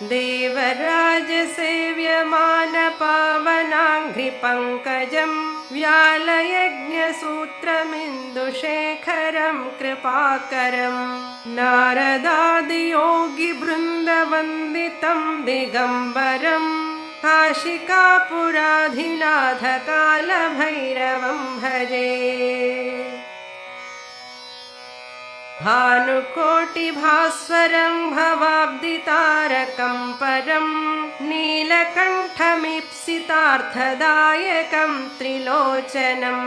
देवराजसेव्यमानपावनाङ्घ्रिपङ्कजं व्यालयज्ञसूत्रमिन्दुशेखरं कृपाकरं नारदादियोगिवृन्दवन्दितं दिगम्बरं काशिकापुराधिनाथकालभैरवं भजे। भानुकोटिभास्वरं भवाब्दितारकं परं नीलकण्ठमीप्सितार्थदायकं त्रिलोचनं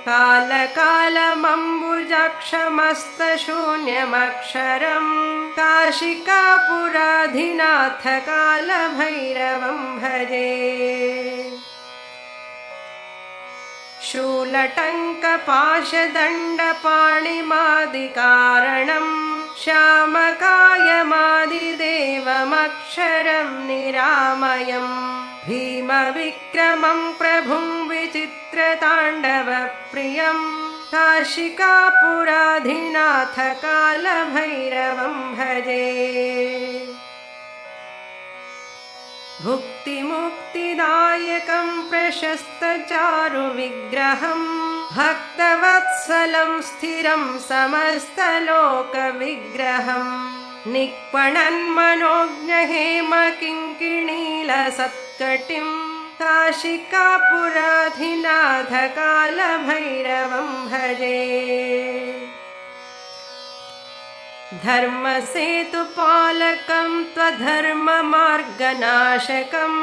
कालकालमम्बुजाक्षमस्तशून्यमक्षरं काशिकापुराधिनाथकालभैरवं भजे। शूलटङ्कपाशदण्डपाणिमादिकारणं श्यामकायमादिदेवमक्षरं निरामयं भीमविक्रमं प्रभुं विचित्रताण्डवप्रियं काशिकापुराधिनाथकालभैरवं भजे। भुक्तिमुक्तिदायकं प्रशस्तचारुविग्रहं भक्तवत्सलं स्थिरं समस्तलोकविग्रहं निक्पणन्मनोज्ञहेमकिङ्किणीलसत्कटिं काशिकापुराधिनाथकालभैरवं भजे। धर्मसेतुपालकं त्वधर्ममार्गनाशकं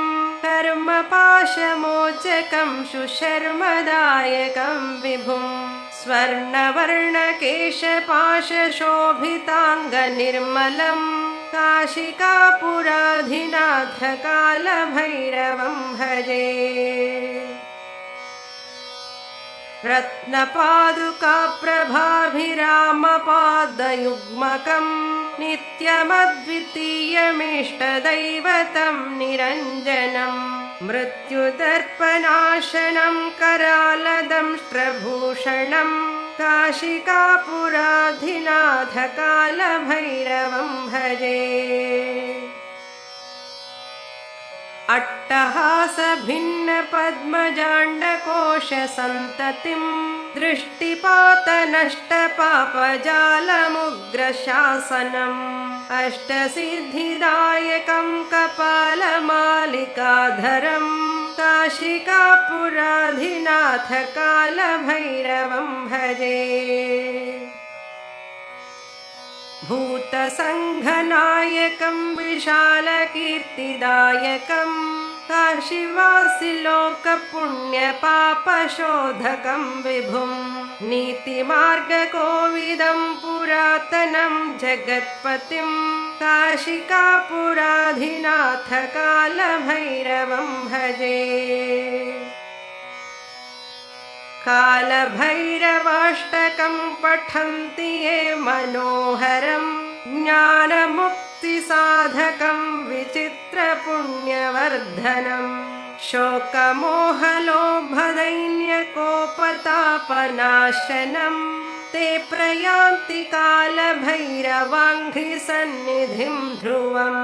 कर्मपाशमोचकं शुशर्मदायकं विभुं स्वर्णवर्णकेशपाशशोभिताङ्गनिर्मलं काशिकापुराधिनाथकालभैरवं भजे। रत्नपादुकाप्रभाभिरामपादयुग्मकं नित्यमद्वितीयमिष्टदैवतं निरञ्जनं मृत्युदर्पनाशनं करालदंष्ट्रभूषणं काशिकापुराधिनाथकालभैरवं भजे। अट्टहासभिन्नपद्मजाण्डकोशसन्ततिं दृष्टिपातनष्टपापजालमुग्रशासनम् अष्टसिद्धिदायकं कपालमालिकाधरं काशिकापुराधिनाथकालभैरवं भजे। भूतसङ्घनायकं विशालकीर्तिदायकं काशीवासिलोकपुण्यपापशोधकं विभुं नीतिमार्गकोविदं पुरातनं जगत्पतिं काशिकापुराधिनाथकालभैरवं भजे। कालभैरवाष्टकं पठन्ति ये मनोहरं ज्ञानमुक्तिसाधकं विचित्रपुण्यवर्धनं शोकमोहलोभदैन्यकोपतापनाशनं ते प्रयान्ति कालभैरवाङ्घ्रिसन्निधिं ध्रुवम्।